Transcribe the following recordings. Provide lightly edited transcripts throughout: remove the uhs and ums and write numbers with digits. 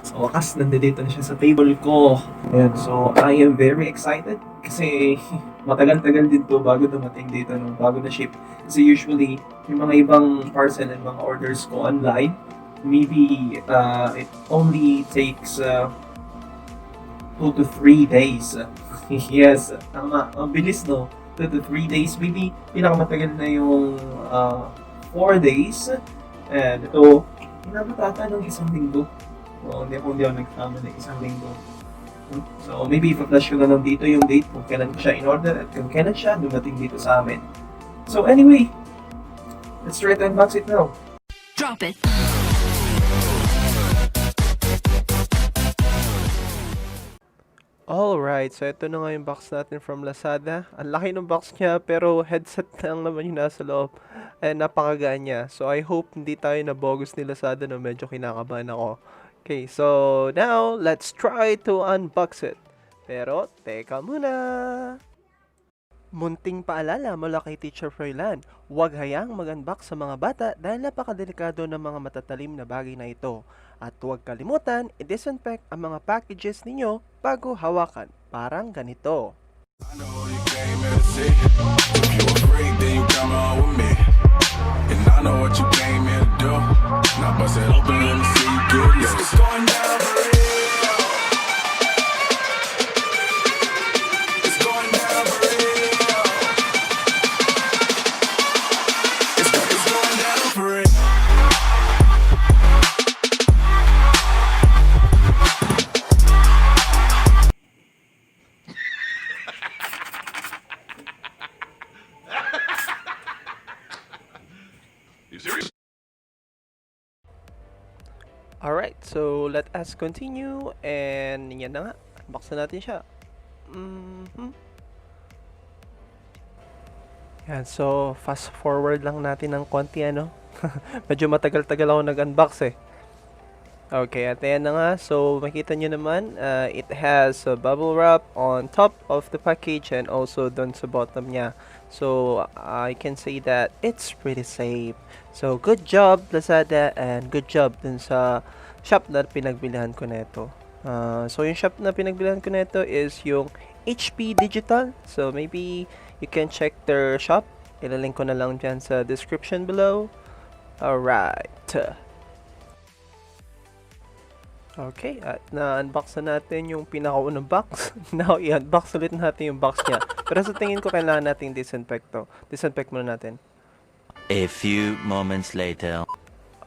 Sa wakas, nandito na siya sa table ko. Ayan, so I am very excited kasi matagal-tagal din to bago dumating dito, no? Bago na ship. Kasi usually, yung mga ibang parcel and mga orders ko online, maybe it only takes 2 to 3 days. Yes, tama. Ang bilis, no? 2 to 3 days. Maybe pinakamatagal na yung 4 days. And ito, inabot ata ng isang linggo. So, hindi ako nagsama ng isang linggo. So, maybe i-flash ko na lang dito yung date kung kailan ko siya in-order at kung kailan siya dumating dito sa amin. So, anyway, let's try to unbox it now. Drop it. Alright, so ito na nga yung box natin from Lazada. Ang laki ng box niya, pero headset lang naman yung nasa loob. And napakagaan niya. So I hope hindi tayo nabogus ni Lazada na medyo kinakabahan ako. Okay, so now, let's try to unbox it. Pero, teka muna! Munting paalala mula kay Teacher Froilan, huwag hayaang mag-unbox sa mga bata dahil napakadelikado ng mga matatalim na bagay na ito. At huwag kalimutan, i-disinfect ang mga packages ninyo bago hawakan. Parang ganito. I know you came here to see. If you a freak, then you come on with me. And I know what you came here to do. Now bust it open and see you get loose. It's going down for real. It's going down for real. It's going down for real. You serious? Alright, so let us continue. And yan na nga, unbox na natin siya. Yan, so fast forward lang natin ng konti, ano. Medyo matagal-tagal ako nag-unbox eh. Okay, at ayan na nga. So makita nyo naman, it has a bubble wrap on top of the package and also dun sa bottom niya. So I can say that it's pretty safe. So good job Lazada and good job dun sa shop na pinagbilihan ko nito. So yung shop na pinagbilihan ko nito is yung HP Digital. So maybe you can check their shop. Ilalink ko na lang dyan sa description below. Alright. Okay, at na-unbox na natin yung pinakaunang box. Now, i-unbox ulit natin yung box niya. Pero sa tingin ko, kailangan natin disinfect to. Disinfect muna natin. A few moments later.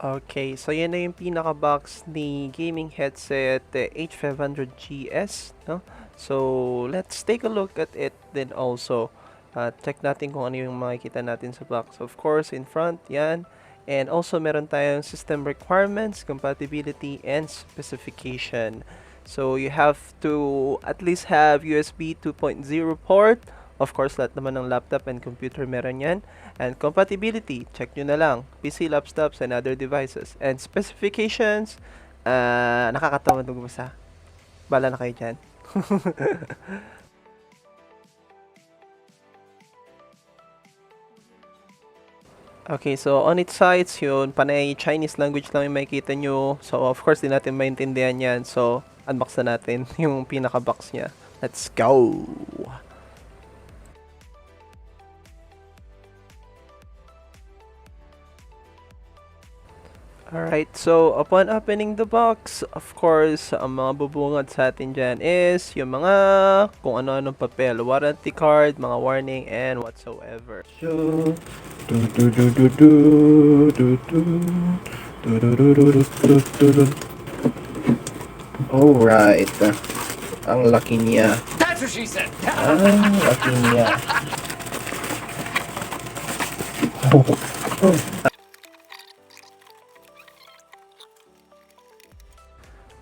Okay, so yan na yung pinaka-box ni gaming headset H500GS. No? So, let's take a look at it then also. Check natin kung ano yung makikita natin sa box. Of course, in front, yan. And also, meron tayong system requirements, compatibility, and specification. So, you have to at least have USB 2.0 port. Of course, lahat naman ng laptop and computer meron yan. And compatibility, check nyo na lang. PC, laptops, and other devices. And specifications, nakakatawa magbasa. Bala na kayo dyan. Okay, so on its sides, yun, panay Chinese language lang yung makikita nyo. So, of course, di natin maintindihan yan. So, unbox na natin yung pinaka-box niya. Let's go! Alright, so upon opening the box, of course, ang mga bubungad sa atin dyan is yung mga kung ano-anong papel, warranty card, mga warning, and whatsoever. So, alright. Ang laki niya. That's what she said. Ang laki niya.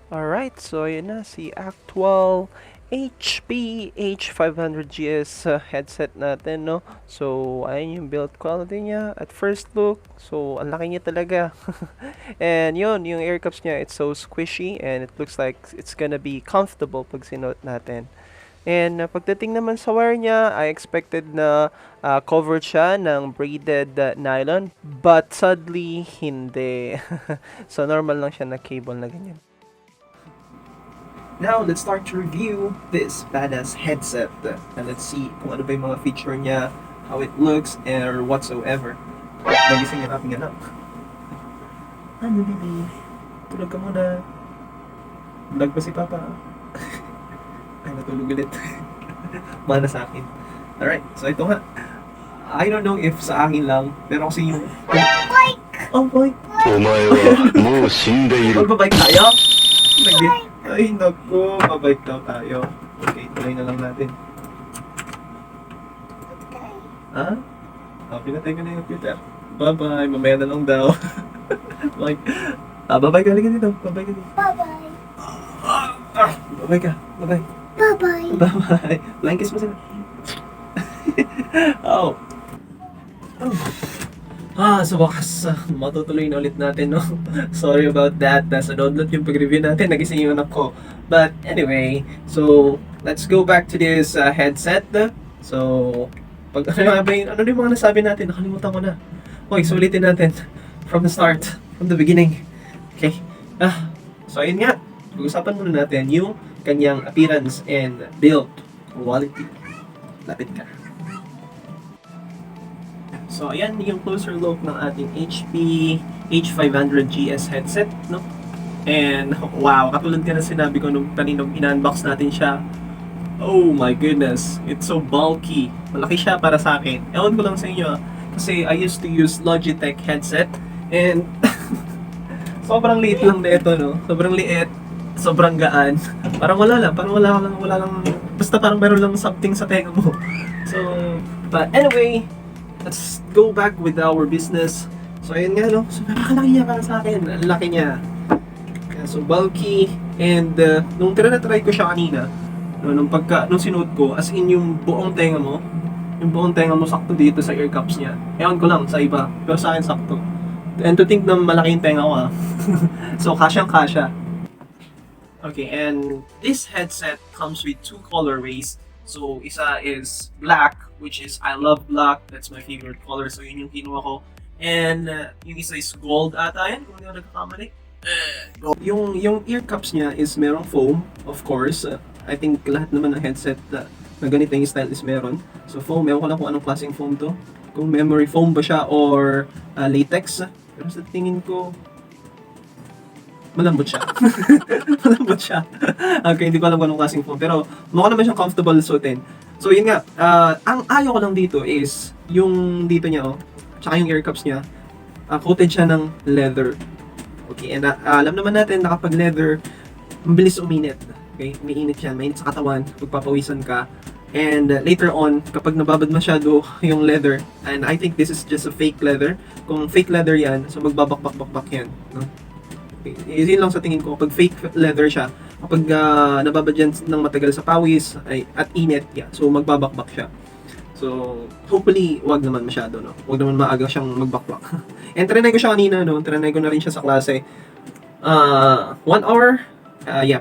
Alright, so yun na si actual HP H500G.S headset natin, no? So, ayun yung build quality niya at first look. So, ang laki niya talaga. And yun, yung ear cups niya, it's so squishy and it looks like it's gonna be comfortable pag sinuot natin. And pagdating naman sa wire niya, I expected na covered siya ng braided nylon, but sadly hindi. So normal lang siya na cable na ganyan. Now, let's start to review this badass headset. And let's see kung ano ba yung mga feature niya, how it looks, or whatsoever. Nagising yung aking anak. Ano, baby? Tulog ka muna. Vlog pa si Papa. Ay, natulog ulit. Mana sa akin. Alright, so ito nga. I don't know if sa akin lang, pero kasi yung... Oh, boy! お前はもう死んでいる。 Magbabike tayo? Ay, naku. Mabike daw tayo. Okay, tuloy na lang natin. Ha? Pinatay ko na yung computer. Bye-bye. Mamaya na lang daw. Like, bye-bye ka. Halika dito. Bye-bye ka dito. Bye-bye. Bye-bye ka. Bye-bye. Bye-bye. Bye-bye. Flying kiss mo sila. Oh. Sa wakas, matutuloy na ulit natin, no? Sorry about that. Nasa download yung pag-review natin. Nagising yung anak ko. But anyway, so let's go back to this headset. So, ano yung mga nasabi natin? Nakalimutan ko na. Okay, sulitin natin from the start, from the beginning. Okay. So ayun nga. Pag-usapan muna natin yung kanyang appearance and build quality. Lapit ka. So, ayan yung closer look ng ating HP H500GS headset, no? And, wow, katulad ka na sinabi ko nung kaninong in-unbox natin siya. Oh my goodness, it's so bulky. Malaki siya para sa akin. Ewan ko lang sa inyo, kasi I used to use Logitech headset, and sobrang liit lang na ito, no? Sobrang liit, sobrang gaan. Parang wala lang, basta parang meron lang something sa tenga mo. So, but anyway, let's go back with our business. So, ayun nga, no? So, napakalaki niya para sa akin. Ang laki niya. So, bulky. And, nung try ko siya kanina, no, nung sinuot ko, as in yung buong tenga mo sakto dito sa ear cups niya. Ewan ko lang sa iba, pero sa akin sakto. And to think na malaki yung tenga ko, So, kasyang-kasya. Okay, and this headset comes with two colorways. So, isa is black, which is, I love black. That's my favorite color. So, yun yung kinuha ko. And, yung isa is gold ata yan, kung hindi ako nagkakamali. Yung ear cups niya is merong foam, of course. I think lahat naman ng headset na ganito yung style is meron. So, foam, ewan ko lang kung anong klaseng foam to. Kung memory foam ba siya or latex. Pero sa tingin ko, malambot siya. Malambot siya. Okay, hindi ko alam kung anong klaseng foam. Pero mukha naman siyang comfortable suotin. So yun nga, ang ayaw ko lang dito is yung dito niya, tsaka yung ear cups niya, coated siya ng leather. Okay, and alam naman natin na kapag leather, mabilis uminit. Okay, umiinit siya, mainit sa katawan, pagpapawisan ka. And later on, kapag nababad masyado yung leather, and I think this is just a fake leather. Kung fake leather yan, so magbabakbak yan, no? Yun lang sa tingin ko, kapag fake leather siya, kapag nababad yan ng matagal sa pawis at init, so magbabakbak siya. So, hopefully, wag naman masyado, no? Wag naman maaga siyang magbakbak. And trinay ko siya kanina, no? Trinay ko na rin siya sa klase. 1 hour,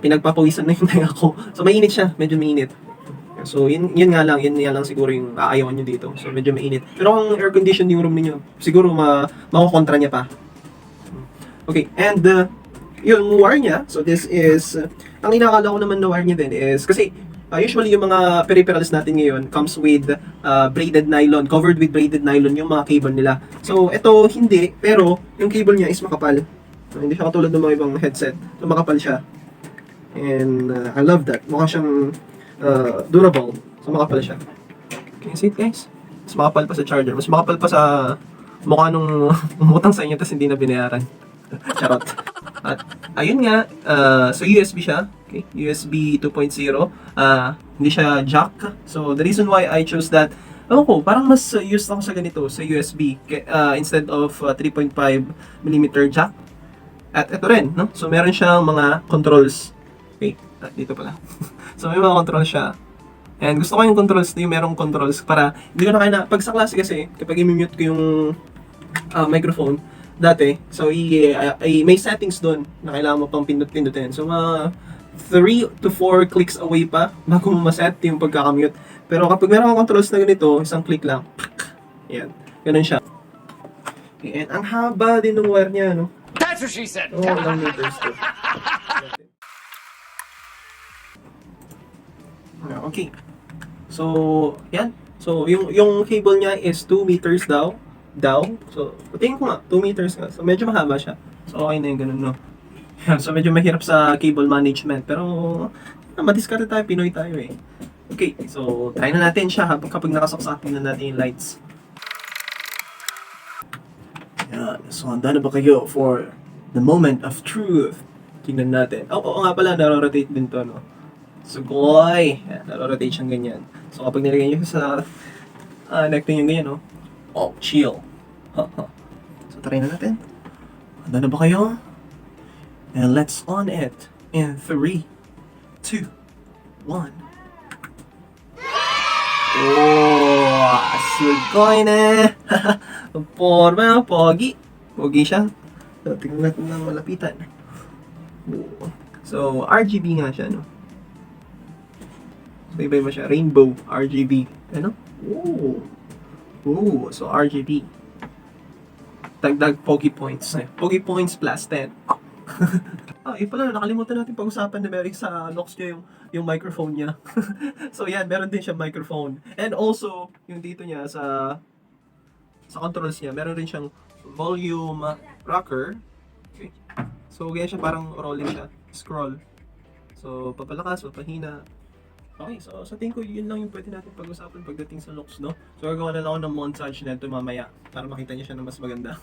pinagpapawisan na yung tenga ko. So, mainit siya, medyo mainit. So, yun nga lang siguro yung aayawan nyo dito. So, medyo mainit. Pero kung air condition yung room niyo, siguro makukontra niya pa. Okay, and yung wire niya, so this is, ang inakala ko naman na wire niya din is, kasi usually yung mga peripherals natin ngayon comes with braided nylon, covered with braided nylon yung mga cable nila. So ito hindi, pero yung cable niya is makapal. So, hindi siya katulad ng mga ibang headset, so makapal siya. And I love that, mukha siyang durable, so makapal siya. Can you see it, guys? Mas makapal pa sa charger, mas makapal pa sa mukha nung umutang sa inyo tapos hindi na binayaran. Charot. At ayun nga, so USB siya. Okay, USB 2.0. Hindi siya jack. So the reason why I chose that, parang mas used ako sa ganito, sa USB instead of 3.5mm jack. At ito rin, no? So meron siyang mga controls. Okay, dito pala. So may mga controls siya. And gusto ko yung controls, yung merong controls para hindi ko na kaya pag sa klase kasi kapag i-mute ko yung microphone dati, so may settings doon na kailangan mo pang pindot-pindutin. So 3 to 4 clicks away pa bago mo maset yung pagkakamute. Pero kapag meron kang controls na ganito, isang click lang. Yan. Ganun siya. Okay, and ang haba din ng wire niya, no? That's what she said. Oo, ilang meters to. Okay. So, yan. So, yung cable niya is 2 meters daw. So, tingin ko nga, 2 meters nga. So, medyo mahaba siya. So, okay na yung ganun, no? Yan. So, medyo mahirap sa cable management. Pero, madiskarte tayo, Pinoy tayo eh. Okay, so, try na natin siya kapag nakasaksakin na natin yung lights. Yan. So, handa na ba kayo for the moment of truth? Tingnan natin. Oo nga pala, naro-rotate din to, no? Sugoy! Yan, naro-rotate siyang ganyan. So, kapag nilagay nyo sa neck nyo ganyan, no? Oh, chill. So, try na natin. Handa na ba kayo? And let's on it. In 3, 2, 1. Oh, sugoy na! Forma, pogi. Pogi siya. So, tingnan natin ng malapitan. Oh. So, RGB nga siya, no? So, iba-iba siya. Rainbow, RGB. Ano? Oh. Oh, so RGB. Dagdag Pogi Points. Pogi Points plus 10. Yun pala, nakalimutan natin pag-usapan na meron sa locks niya yung microphone niya. So yan, meron din siya microphone. And also, yung dito niya sa controls niya, meron rin siyang volume rocker. Okay. So ganyan siya, parang rolling siya. Scroll. So papalakas, papahina. Okay, so sa tingin ko yun lang yung pwede natin pag-usapan pagdating sa looks, no? So gagawa na lang ako ng montage nito mamaya para makita niyo siya ng mas maganda.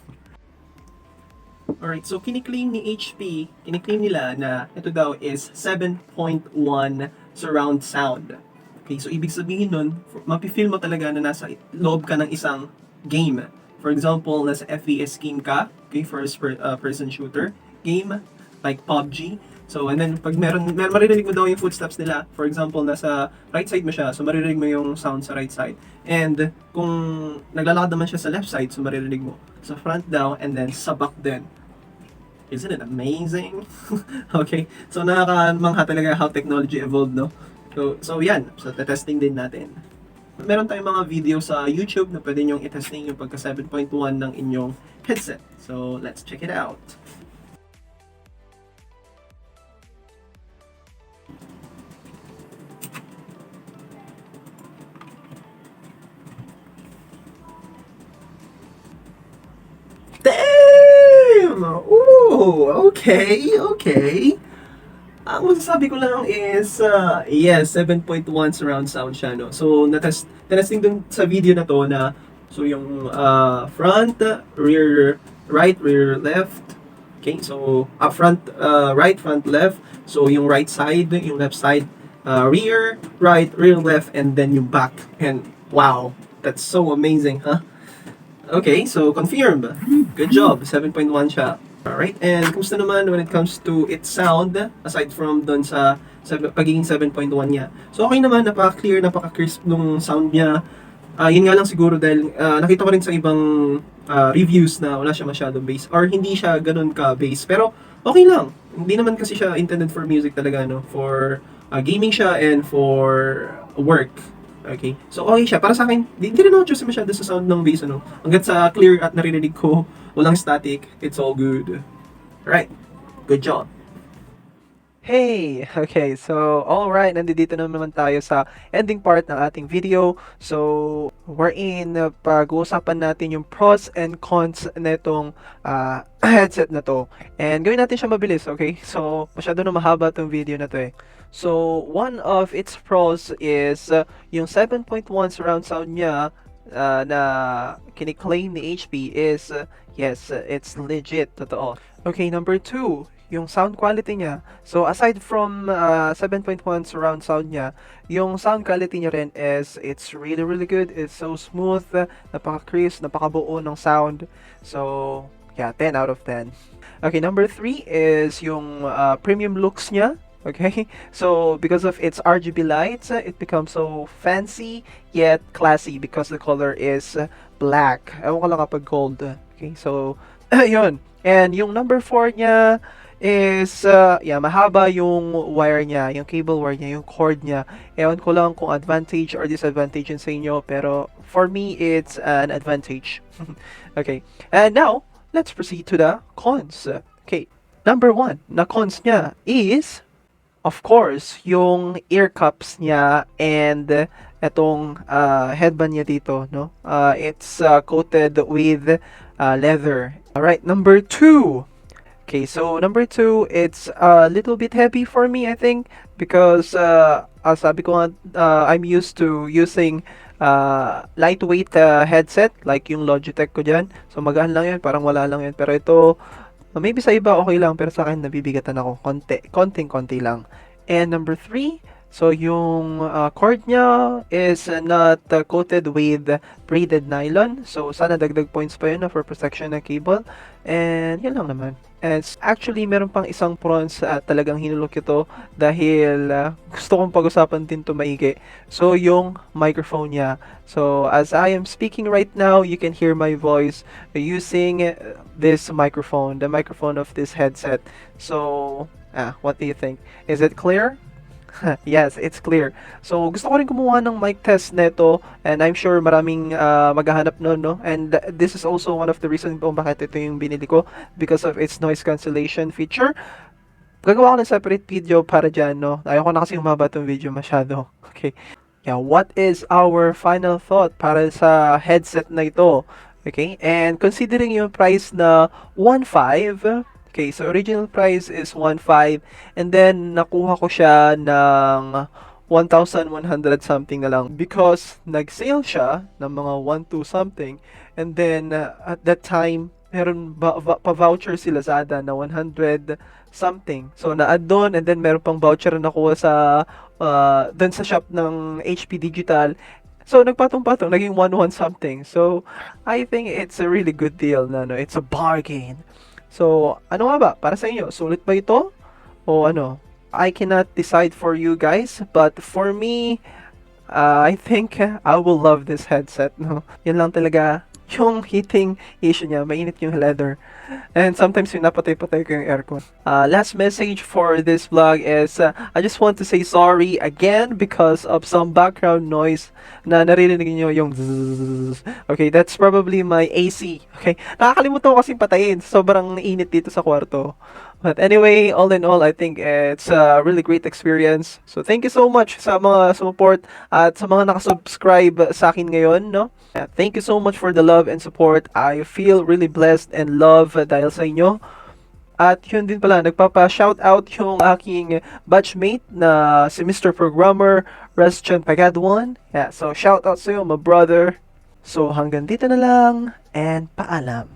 Alright, so kiniklaim nila na ito daw is 7.1 surround sound. Okay, so ibig sabihin nun, mapifeel mo talaga na nasa loob ka ng isang game. For example, nasa FPS game ka, okay, first person shooter game, like PUBG. So, and then, pag maririnig mo daw yung footsteps nila. For example, nasa right side mo siya, so maririnig mo yung sound sa right side. And, kung naglalakad naman siya sa left side, so maririnig mo sa front daw, and then sa back din. Isn't it amazing? Okay, so nakakamangha talaga how technology evolved, no? So yan, so testing din natin. Meron tayong mga video sa YouTube na pwede nyong i-testing yung pagka 7.1 ng inyong headset. So, let's check it out. Damn! Ooh, okay. Ang masasabi ko lang is, yes, 7.1 surround sound siya, no? So, testing dun sa video na to na, so yung front, rear, right, rear, left. Okay, so, front, right, front, left. So, yung right side, yung left side, rear, right, rear, left, and then yung back. And, wow, that's so amazing, huh? Okay, so confirmed. Good job. 7.1 siya. Alright, and kumusta naman when it comes to its sound, aside from dun sa pagiging 7.1 niya. So okay naman, napaka-clear, napaka-crisp nung sound niya. Yun nga lang siguro dahil nakita ko rin sa ibang reviews na wala siya masyadong bass or hindi siya ganun ka-bass. Pero okay lang. Hindi naman kasi siya intended for music talaga, no? For gaming siya and for work. Okay. So, okay siya. Para sa akin, di rin ako choose masyado sa sound ng bass, ano. Hanggat sa clear at naririnig ko, walang static, it's all good. Right. Good job. Hey! Okay, so alright, nandito naman tayo sa ending part ng ating video. So, wherein pag-uusapan natin yung pros and cons netong headset na to. And gawin natin siya mabilis, okay? So, masyado na mahaba tong video na to eh. So, one of its pros is yung 7.1 surround sound niya na kiniklaim ni HP is, yes, it's legit, totoo. Okay, number 2, yung sound quality niya. So, aside from 7.1 surround sound niya, yung sound quality niya rin is, it's really, really good. It's so smooth, napaka-crisp, napakabuo ng sound. So, yeah, 10 out of 10. Okay, number 3 is yung premium looks niya. Okay, so because of its RGB lights, it becomes so fancy yet classy because the color is black. Ewan ko lang kapag gold. Okay, so yun. And yung number 4 niya is, yeah, mahaba yung wire niya, yung cable wire niya, yung cord niya. Ewan ko lang kung advantage or disadvantage yun sa inyo, pero for me, it's an advantage. Okay, and now, let's proceed to the cons. Okay, number one, na cons niya is, of course, yung ear cups niya and etong headband niya dito, no? It's coated with leather. Alright, number two. Okay, so number two, it's a little bit heavy for me, I think, because sabi ko nga, I'm used to using lightweight headset, like yung Logitech ko dyan. So magaan lang yun, parang wala lang yun. Pero ito, maybe sa iba okay lang, pero sa akin nabibigatan ako. Konting-konti lang. And number three, so yung cord niya is not coated with braided nylon. So sana dagdag points pa yun for protection ng cable. And yun lang naman. And actually, meron pang isang pros talagang hinulok ito dahil gusto kong pag-usapan din to maigi. So, yung microphone niya. So, as I am speaking right now, you can hear my voice using this microphone, the microphone of this headset. So, what do you think? Is it clear? Yes, it's clear. So, gusto ko rin kumuha ng mic test neto and I'm sure maraming maghahanap nun, no? And this is also one of the reasons kung bakit ito yung binili ko because of its noise cancellation feature. Gagawa ko ng separate video para dyan, no? Ayoko na kasi humaba itong video masyado. Okay. Yeah, what is our final thought para sa headset na ito? Okay, and considering yung price na 1.5, okay, so original price is 1.5 and then nakuha ko siya ng 1,100 something na lang because nag-sale siya ng mga 1,2 something and then at that time meron pa-voucher si Lazada na 100 something. So na-add doon and then meron pang voucher na nakuha sa doon sa shop ng HP Digital. So nagpatong-patong naging 1,1 something. So I think it's a really good deal na, no? It's a bargain. So, ano nga ba? Para sa inyo, sulit ba ito? O ano? I cannot decide for you guys, but for me, I think I will love this headset, no? Yan lang talaga yung heating issue niya, mainit yung leather. And sometimes yung napatay-patay ko yung aircon. Last message for this vlog is, I just want to say sorry again because of some background noise na naririnig niyo yung zzz. Okay, that's probably my AC. Okay, nakakalimutan ko kasing patayin. Sobrang init dito sa kwarto. But anyway, all in all, I think it's a really great experience. So thank you so much sa mga support at sa mga nakasubscribe sa akin ngayon, no? Thank you so much for the love and support. I feel really blessed and love dahil sa inyo. At yun din pala, nagpapa-shoutout yung aking batchmate na si Mr. Programmer, Restchen Pagadwan. Yeah, so shoutout sa iyo, my brother. So hanggang dito na lang and paalam.